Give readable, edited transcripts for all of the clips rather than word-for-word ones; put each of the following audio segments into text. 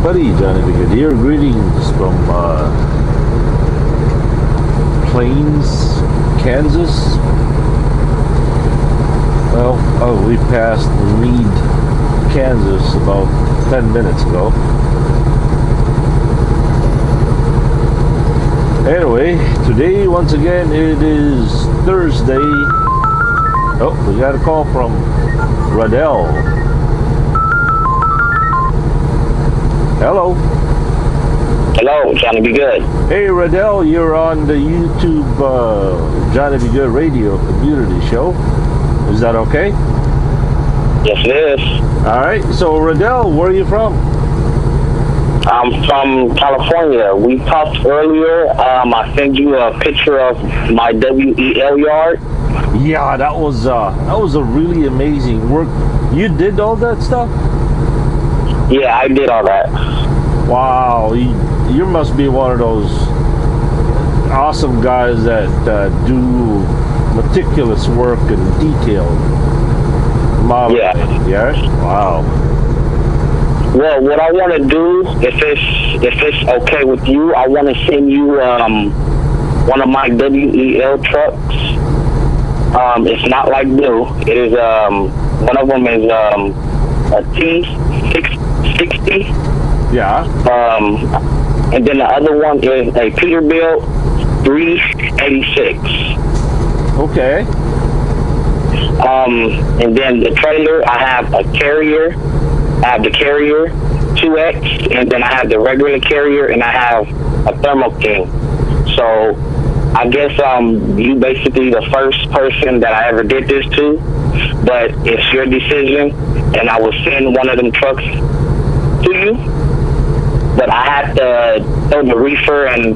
Buddy, Johnny Be Good here. Greetings from Plains, Kansas. Well, we passed Meade, Kansas about 10 minutes ago. Anyway, today, once again, it is Thursday. Oh, we got a call from Radale. Hello. Hello, Johnny Be Good. Hey, Radale, you're on the YouTube Johnny Be Good radio community show. Is that okay? Yes, it is. All right. So, Radale, where are you from? I'm from California. We talked earlier. I sent you a picture of my WEL yard. Yeah, that was a really amazing work. You did all that stuff? Yeah, I did all that. Wow, you must be one of those awesome guys that do meticulous work and detailed modeling. Yeah. Yes? Wow. Well, what I want to do, if it's okay with you, I want to send you one of my WEL trucks. It's not like blue. It is one of them is a T660. Yeah. And then the other one is a Peterbilt 386. Okay. And then the trailer, I have a carrier. I have the carrier 2X, and then I have the regular carrier, and I have a Thermo King. So I guess you basically the first person that I ever did this to, but it's your decision, and I will send one of them trucks to you. But I have to throw the reefer and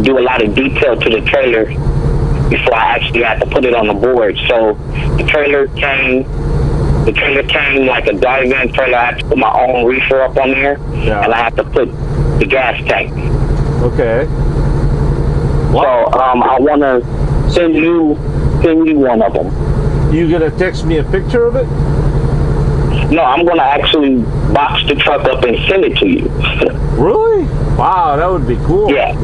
do a lot of detail to the trailer before I actually have to put it on the board. So the trailer came like a drive-in trailer. I have to put my own reefer up on there, and I have to put the gas tank. Okay. So I want to send you one of them. You gonna text me a picture of it? No, I'm gonna actually box the truck up and send it to you. Really? Wow, that would be cool. Yeah.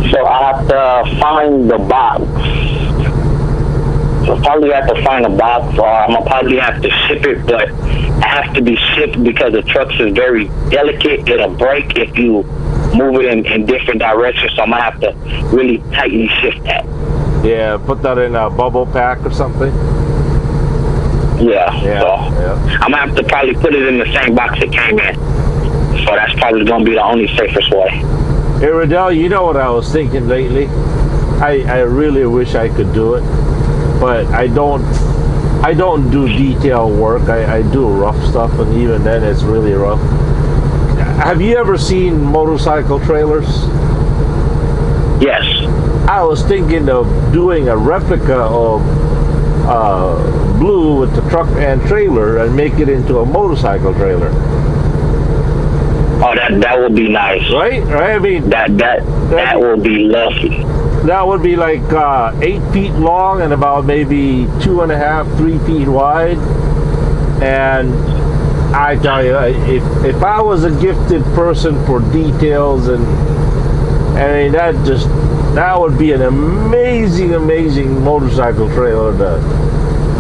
So I have to find the box. So probably have to find a box, or I'm gonna probably have to ship it, but it has to be shipped because the truck is very delicate. It'll break if you move it in different directions, so I'm gonna have to really tightly shift that. Yeah, put that in a bubble pack or something. Yeah. So I'm gonna have to probably put it in the same box it came in. So that's probably gonna be the only safest way. Hey, Radale, you know what I was thinking lately? I really wish I could do it, but I don't do detail work. I do rough stuff, and even then it's really rough. Have you ever seen motorcycle trailers? Yes. I was thinking of doing a replica of Blue with the truck and trailer and make it into a motorcycle trailer. Oh, that would be nice. Right? I mean, that would be lovely. That would be like 8 feet long and about maybe 2.5, 3 feet wide. And I tell you, if I was a gifted person for details, and I mean that would be an amazing motorcycle trailer to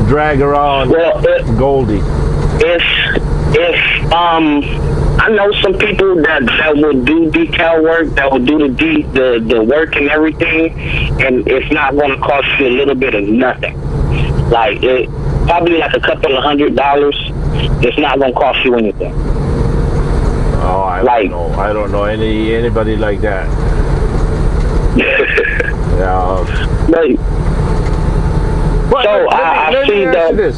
drag around. Well, Goldie. If I know some people that would do detail work, that would do the work and everything, and it's not going to cost you a little bit of nothing. Like it probably like a couple of $100. It's not going to cost you anything. Oh, I don't know anybody like that. Yeah. But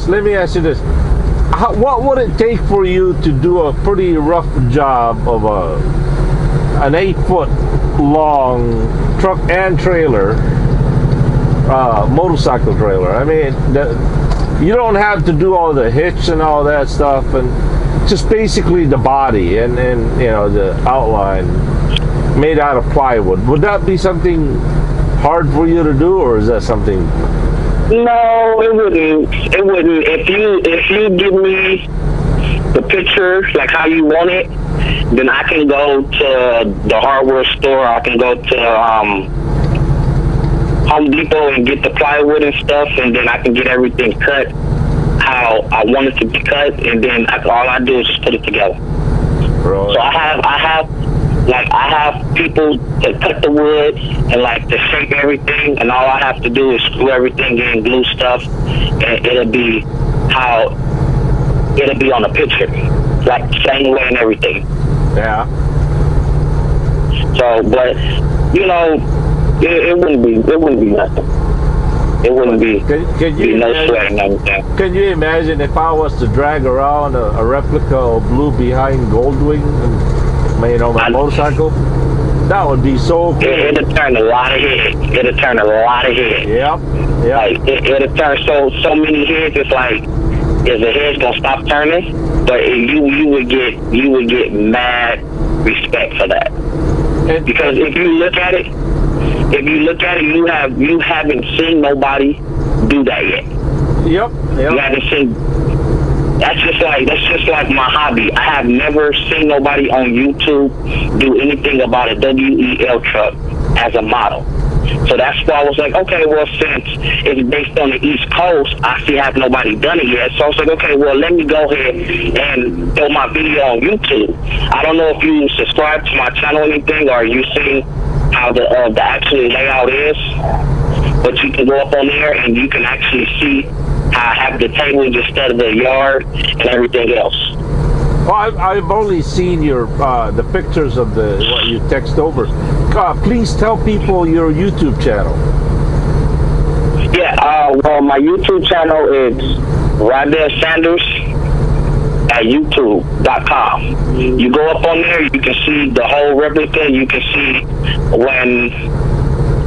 let me ask you this. What would it take for you to do a pretty rough job of an 8-foot long truck and trailer, motorcycle trailer? I mean, you don't have to do all the hitch and all that stuff, and just basically the body and you know the outline made out of plywood. Would that be something hard for you to do, or is that something? No, it wouldn't. It wouldn't. If you give me the picture, like how you want it, then I can go to the hardware store. I can go to Home Depot and get the plywood and stuff, and then I can get everything cut how I want it to be cut, and then all I do is just put it together. Right. So I have people to cut the wood and like to shape everything, and all I have to do is screw everything in, glue stuff, and it'll be on the picture, like the same way and everything. Yeah. So, but you know, it wouldn't be nothing. It wouldn't be no sweat and everything. Can you imagine if I was to drag around a replica of Blue Behind Goldwing, and, my motorcycle? That would be so cool. It'll turn a lot of heads. Yep. Like it'll turn so many heads. It's like, is the heads gonna stop turning? But you would get mad respect for that. Because if you look at it, you haven't seen nobody do that yet. Yep. You haven't seen. That's just like my hobby. I have never seen nobody on YouTube do anything about a WEL truck as a model. So that's why I was like, okay, well, since it's based on the East Coast, I see have nobody done it yet. So I was like, okay, well, let me go ahead and throw my video on YouTube. I don't know if you subscribe to my channel or anything, or you see how the actual layout is, but you can go up on there and you can actually see how I have the tables instead of the yard and everything else. Well, I've only seen your the pictures of what you text over. Please tell people your YouTube channel. Yeah, well, my YouTube channel is Radale Sanders at YouTube.com. You go up on there, you can see the whole replica. You can see when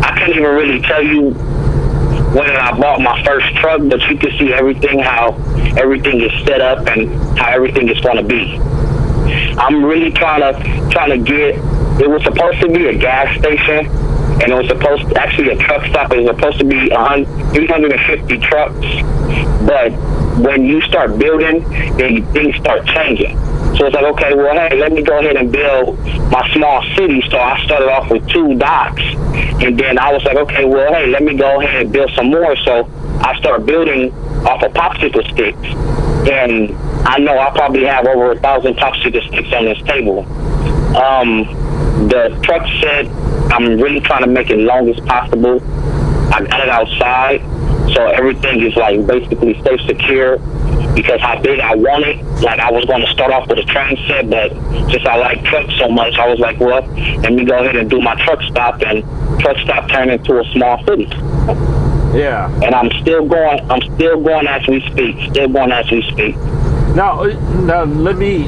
I can't even really tell you when I bought my first truck, but you can see everything, how everything is set up and how everything is going to be. I'm really trying to get. It was supposed to be a gas station, and it was supposed to, actually a truck stop. It was supposed to be 350 trucks, but when you start building, then things start changing. So it's like, okay, well, hey, let me go ahead and build my small city. So I started off with 2 docks, and then I was like, okay, well, hey, let me go ahead and build some more. So I started building off of popsicle sticks, and I know I probably have over 1,000 popsicle sticks on this table. The truck said I'm really trying to make it long as possible. I got it outside, so everything is like basically stay secure, because how big I want it. Like, I was going to start off with a train set, but just I like trucks so much, I was like, well, let me go ahead and do my truck stop, and truck stop turned into a small city. Yeah. And I'm still going as we speak. Now let me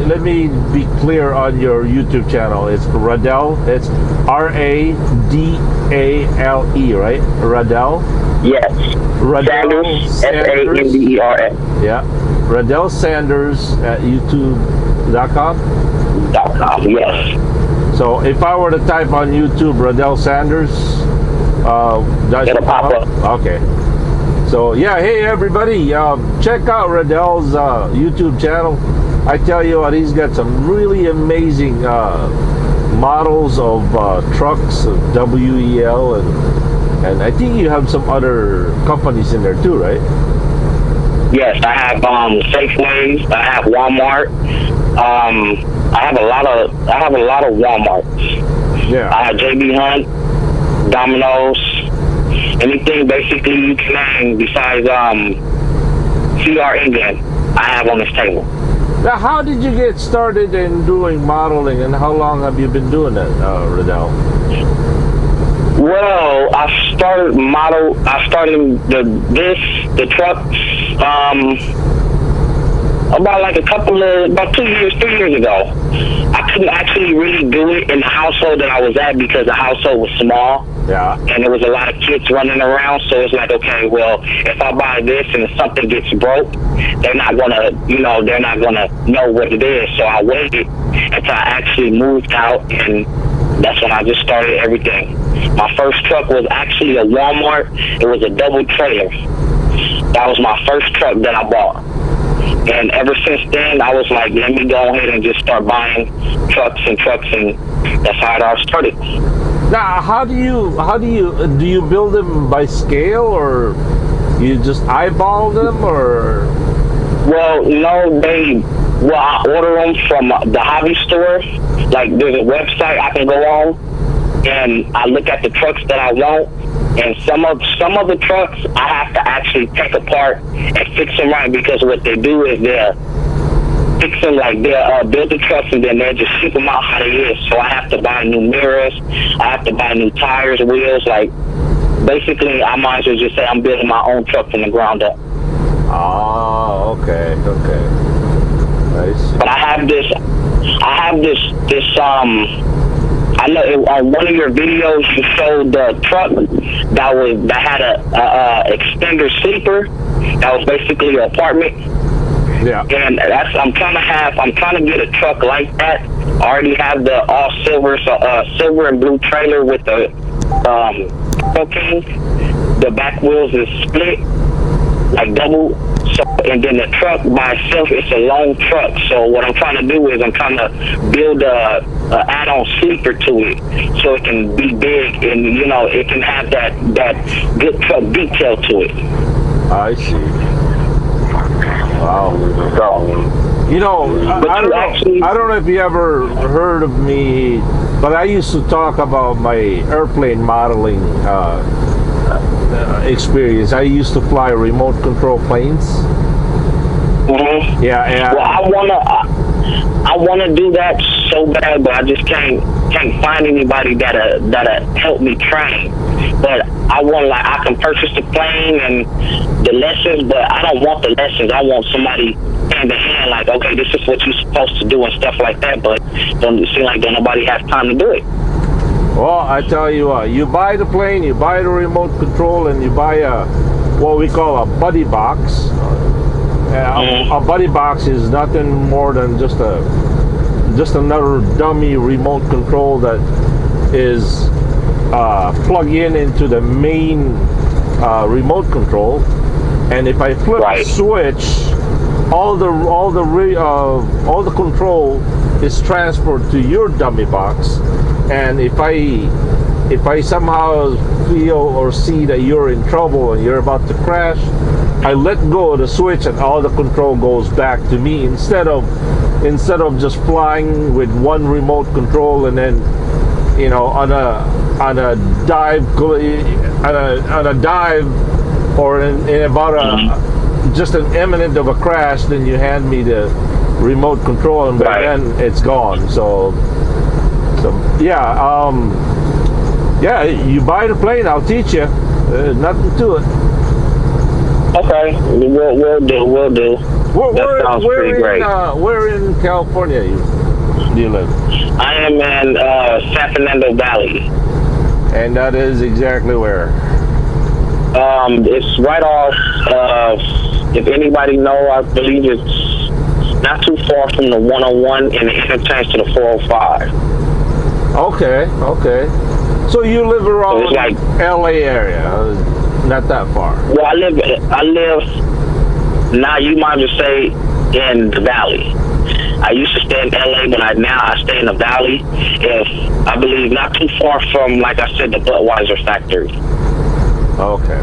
be clear on your YouTube channel. It's Radale. It's Radale, right? Radale. Yes. Radale Sanders. Sanders. Yeah. Radale Sanders at YouTube.com. Yes. So if I were to type on YouTube Radale Sanders, it'll pop up. Okay. So yeah, hey everybody, check out Radale's YouTube channel. I tell you what, he's got some really amazing models of trucks, WEL, and I think you have some other companies in there too, right? Yes, I have Safeways, I have Walmart. I have a lot of Walmarts. Yeah. I have JB Hunt, Domino's. Anything basically you can name besides CR England, I have on this table. Now, how did you get started in doing modeling, and how long have you been doing that, Radale? Well, I started the trucks about 3 years ago. I couldn't actually really do it in the household that I was at because the household was small. Yeah. And there was a lot of kids running around, so it's like, okay, well, if I buy this and if something gets broke, they're not gonna know what it is. So I waited until I actually moved out, and that's when I just started everything. My first truck was actually a Walmart. It was a double trailer. That was my first truck that I bought. And ever since then, I was like, let me go ahead and just start buying trucks, and that's how it all started. Now, how do you build them by scale, or you just eyeball them, or? Well, no, I order them from the hobby store. Like, there's a website I can go on, and I look at the trucks that I want. And some of the trucks I have to actually take apart and fix them right, because what they do is they'll fix them, like they'll build the trucks and then they'll just ship them out how they is. So I have to buy new mirrors, I have to buy new tires, wheels. Like, basically, I might as well just say I'm building my own truck from the ground up. Oh, okay. Nice. But I have this. I know on one of your videos you showed the truck that had a extender sleeper that was basically an apartment. Yeah. And I'm trying to get a truck like that. I already have the all silver, silver and blue trailer with the cocaine. The back wheels is split, like double. So, and then the truck by itself, it's a long truck. So what I'm trying to do is I'm trying to build a add-on sleeper to it, so it can be big and it can have that good truck detail to it. I see. Wow. I don't know if you ever heard of me, but I used to talk about my airplane modeling experience. I used to fly remote control planes. Mm-hmm. Yeah, and well, I wanna do that so bad, but I just can't find anybody that'll help me train. But I can purchase the plane and the lessons, but I don't want the lessons. I want somebody hand to hand, like, okay, this is what you're supposed to do and stuff like that. But don't seem like nobody has time to do it. Well, I tell you what, you buy the plane, you buy the remote control, and you buy what we call a buddy box. A buddy box is nothing more than just another dummy remote control that is plug into the main remote control, and if I flip the switch, all the control is transferred to your dummy box. And if I somehow feel or see that you're in trouble and you're about to crash, I let go of the switch and all the control goes back to me, instead of just flying with one remote control and then on a dive or in about just an imminent of a crash, then you hand me the remote control and by then it's gone. So yeah, you buy the plane, I'll teach you. Nothing to it. Okay, we'll do. That sounds pretty great. Where in California do you live? I am in San Fernando Valley. And that is exactly where? It's right off, if anybody know, I believe it's not too far from the 101 and the interchange to the 405. Okay. So you live around so like LA area, not that far. Well, I live now, you might just say in the valley. I used to stay in LA, but now I stay in the valley. I believe not too far from, like I said, the Budweiser factory. Okay.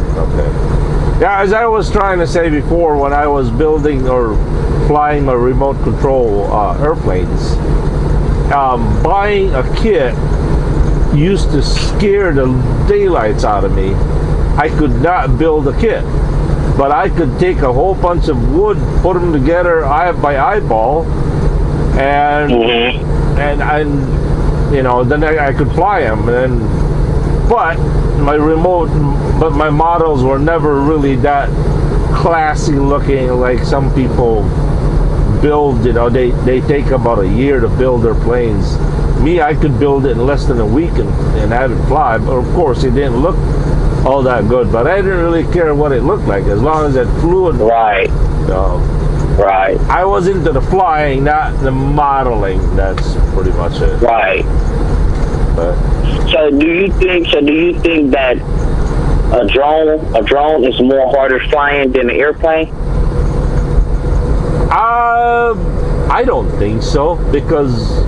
Yeah, as I was trying to say before, when I was building or flying my remote control airplanes, buying a kit used to scare the daylights out of me. I could not build a kit, but I could take a whole bunch of wood, put them together by eyeball, and then I could fly them. But my models were never really that classy looking like some people build. They take about a year to build their planes. Me, I could build it in less than a week and have it fly. But of course, it didn't look all that good. But I didn't really care what it looked like, as long as it flew. Right. I was into the flying, not the modeling. That's pretty much it. Right. So do you think that a drone is more harder flying than an airplane? I don't think so, because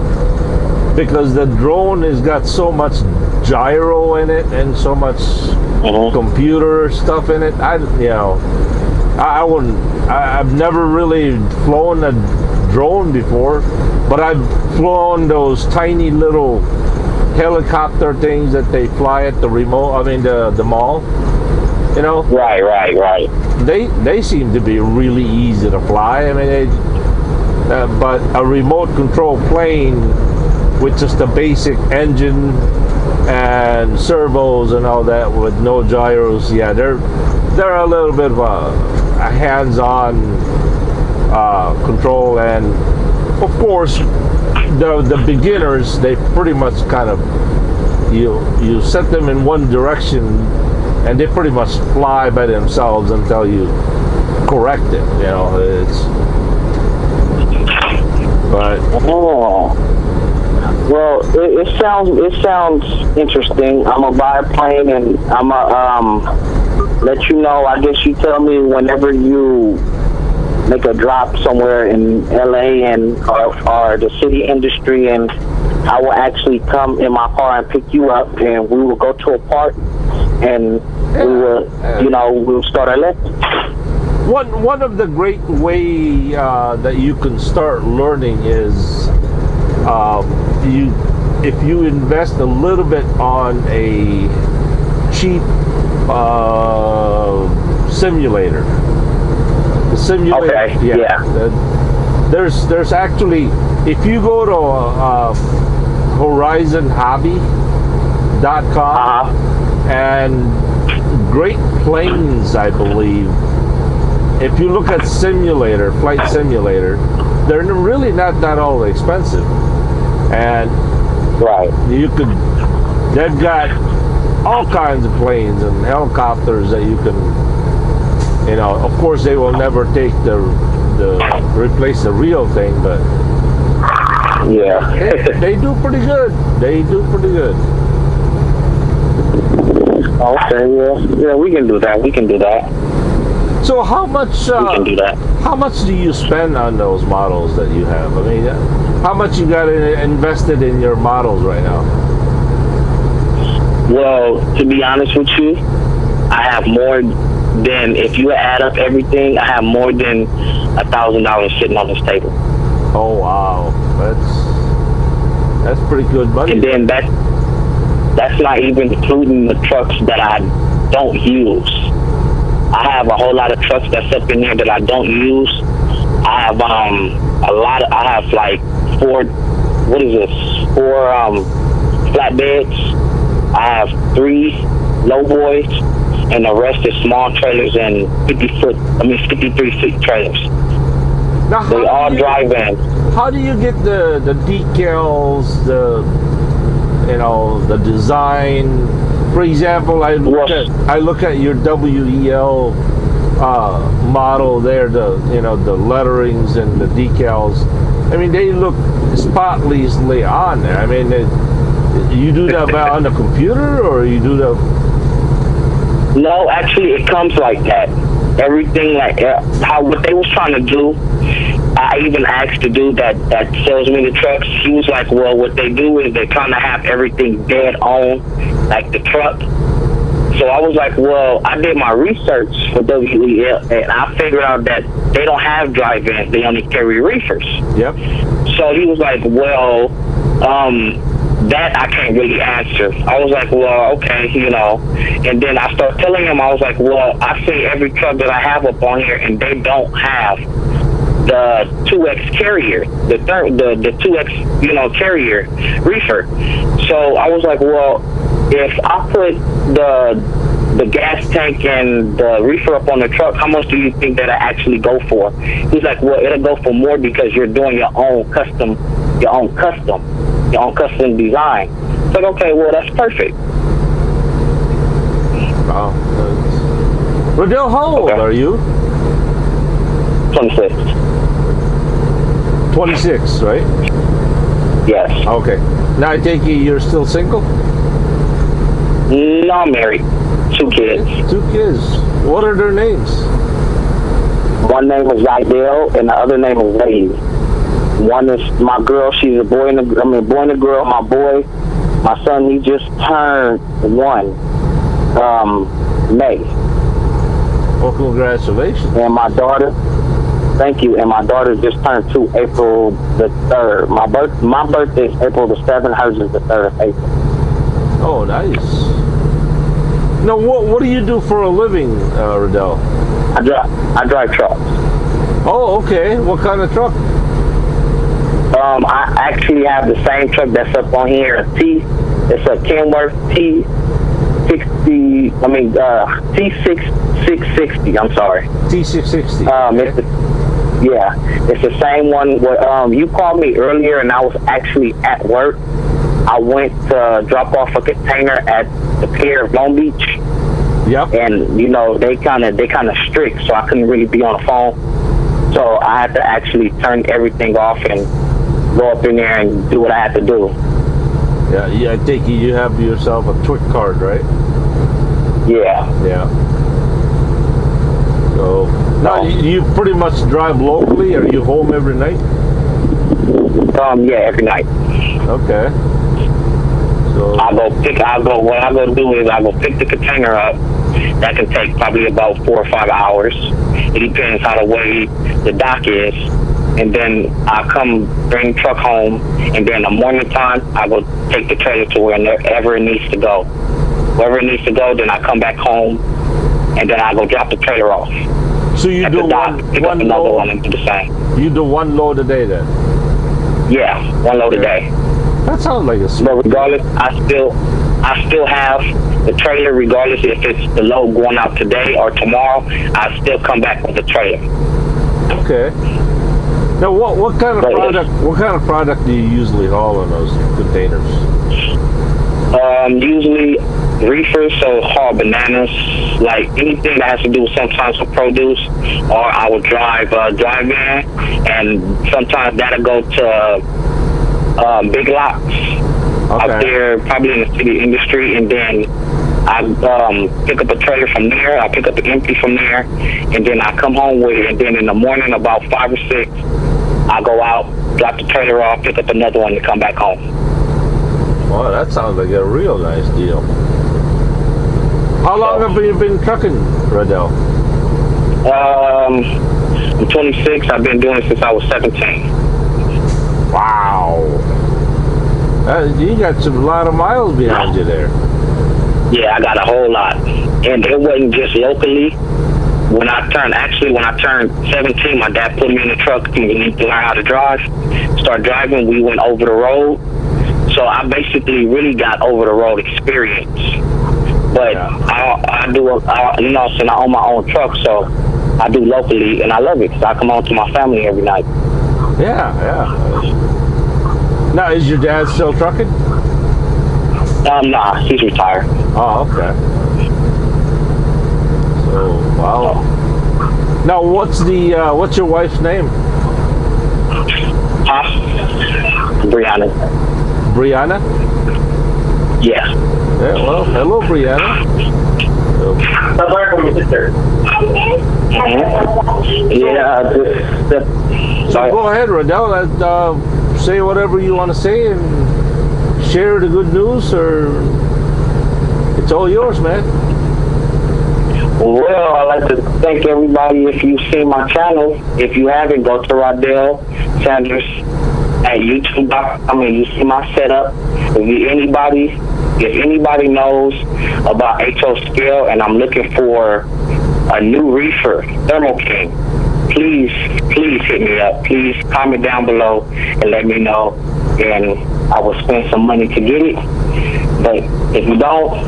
the drone has got so much gyro in it and so much computer stuff in it. I wouldn't. I've never really flown a drone before, but I've flown those tiny little helicopter things that they fly at the remote. I mean the mall. You know. Right. They seem to be really easy to fly. I mean, but a remote control plane with just a basic engine and servos and all that with no gyros, yeah, they're a little bit of a hands-on control, and of course the beginners, they pretty much kind of you set them in one direction and they pretty much fly by themselves until you correct it. You know, Well, it sounds interesting. I'm gonna buy a plane and I'm gonna let you know. I guess you tell me whenever you make a drop somewhere in LA and or the city industry, and I will actually come in my car and pick you up, and we will go to a park and we will, we'll start our lesson. One of the great way that you can start learning is if you invest a little bit on a cheap simulator. The simulator, okay. Yeah. There's actually, if you go to horizonhobby.com and Great Plains, I believe. If you look at flight simulator, they're really not that all expensive, and they've got all kinds of planes and helicopters that you can, of course they will never take the replace the real thing, but yeah, they do pretty good. Okay, yeah, we can do that. So how much? We can do that. How much do you spend on those models that you have? I mean, how much you got invested in your models right now? Well, to be honest with you, I have more than, if you add up everything, I have more than $1,000 sitting on this table. Oh wow, that's pretty good money. And then that's not even including the trucks that I don't use. I have a whole lot of trucks that's up in there that I don't use. I have I have like four flatbeds. I have 3 lowboys, and the rest is small trailers and 53-foot trailers. Now, they all drive in. How do you get the decals, the design? For example, I look at your WEL model there, the letterings and the decals. I mean, they look spotlessly on there. I mean, you do that on the computer, or you do that? No, actually, it comes like that. Everything like what they was trying to do. I even asked the dude that sells me the trucks. He was like, well, what they do is they kind of have everything dead on, like the truck. So I was like, well, I did my research for WEL, and I figured out that they don't have drive-ins. They only carry reefers. Yep. So he was like, well, that I can't really answer. I was like, well, okay, And then I started telling him, I was like, well, I see every truck that I have up on here, and they don't have the 2X carrier, the 2X, carrier reefer. So I was like, well, if I put the gas tank and the reefer up on the truck, how much do you think that I actually go for? He's like, well, it'll go for more because you're doing your own custom design. It's like, okay, well, that's perfect. Wow. Radale, how old are you? 26. 26, right? Yes. Okay. Now I take it you're still single? No, I'm married. 2 kids. 2 kids. What are their names? One name is Radale and the other name is Wade. One is my girl. She's a boy and a boy and a girl. My boy, my son, he just turned 1. May. Well, congratulations. And my daughter, thank you. And my daughter just turned 2, April the 3rd. My birthday is April the 7th. Hers is the 3rd of April. Oh, nice. Now, what do you do for a living, Radale? I drive trucks. Oh, okay. What kind of truck? I actually have the same truck that's up on here. It's a Kenworth T660. T660. I'm sorry. T660. It's the same one. You called me earlier, and I was actually at work. I went to drop off a container at the pier of Long Beach. Yep. And they kind of strict, so I couldn't really be on the phone. So I had to actually turn everything off and go up in there and do what I had to do. Yeah. I take it you have yourself a Twit card, right? Yeah. Yeah. So now you pretty much drive locally. Are you home every night? Yeah, every night. Okay. So what I go do is I go pick the container up. That can take probably about 4 or 5 hours. It depends how the way the dock is. And then I come bring the truck home, and then in the morning time I go take the trailer to wherever it needs to go. Wherever it needs to go, then I come back home, and then I go drop the trailer off. So you at do the dock, pick up another one and do the same. You do 1 load a day then? Yeah, 1 load a day. That sounds like a smooth. But regardless, I still have the trailer, regardless if it's the load going out today or tomorrow. I still come back with the trailer. Okay. Now, what kind of product do you usually haul in those containers? Usually reefers, so haul bananas, like anything that has to do with sometimes with produce, or I will drive van, and sometimes that'll go to big lots out there, probably in the city industry, and then I pick up a trailer from there. I pick up an empty from there, and then I come home with it. And then in the morning, about 5 or 6, I go out, drop the trailer off, pick up another one, and come back home. Wow, that sounds like a real nice deal. How long have you been trucking, Radale? I'm 26. I've been doing it since I was 17. Wow. You got a lot of miles behind you there. Yeah, I got a whole lot. And it wasn't just locally. When I turned 17, my dad put me in the truck and we need to learn how to drive. Start driving, we went over the road. So I basically really got over the road experience. But I do, since I own my own truck, so I do locally, and I love it because I come home to my family every night. Yeah. Now, is your dad still trucking? Nah, he's retired. Oh, okay. So, wow. Now, what's your wife's name? Brianna. Brianna? Yeah. Yeah, well, hello, Brianna. So go ahead, Radale. Say whatever you want to say and share the good news, or it's all yours, man. Well, I'd like to thank everybody. If you've seen my channel, if you haven't, go to Radale Sanders at YouTube. You see my setup. If anybody knows about HO scale and I'm looking for a new reefer, Thermo King, please hit me up. Please comment down below and let me know, and I will spend some money to get it. But if you don't,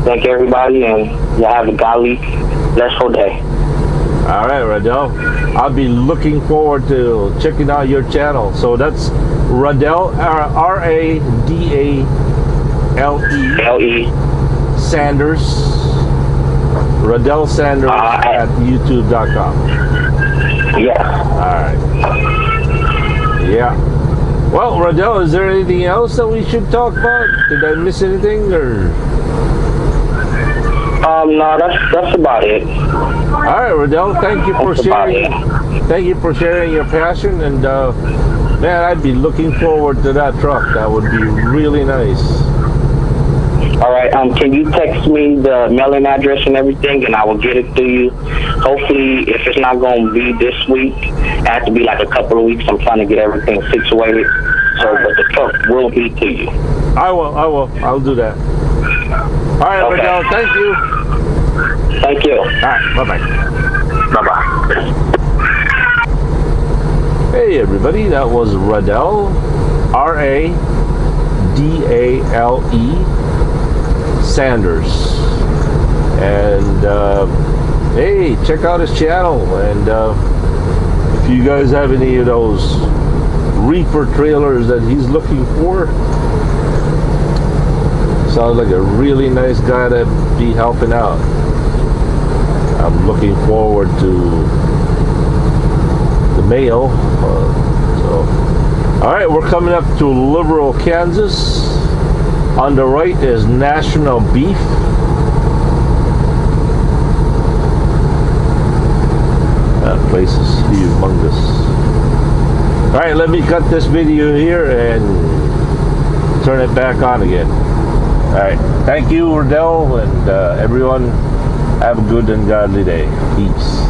thank everybody, and you have a godly, blessful day. All right, Radale. I'll be looking forward to checking out your channel. So that's Radale, Radale Sanders. Radale Sanders at YouTube.com. Yeah. All right. Yeah. Well, Radale, is there anything else that we should talk about? Did I miss anything, or? No, that's about it. All right, Radale. Thank you for sharing. Thank you for sharing your passion, and Man, I'd be looking forward to that truck. That would be really nice. All right. Can you text me the mailing address and everything, and I will get it to you. Hopefully, if it's not going to be this week, it has to be like a couple of weeks. I'm trying to get everything situated. So, Right. but the truck will be to you. I will. I'll do that. All right, Okay. Radale, thank you. Thank you. All right, bye-bye. Bye-bye. Hey, everybody, that was Radale, R-A-D-A-L-E, Sanders. And, hey, check out his channel. And if you guys have any of those reefer trailers that he's looking for, sounds like a really nice guy to be helping out. I'm looking forward to the mail. All right, we're coming up to Liberal, Kansas. On the right is National Beef. That place is humongous. All right, let me cut this video here and turn it back on again. All right, thank you, Radale, and everyone, have a good and godly day. Peace.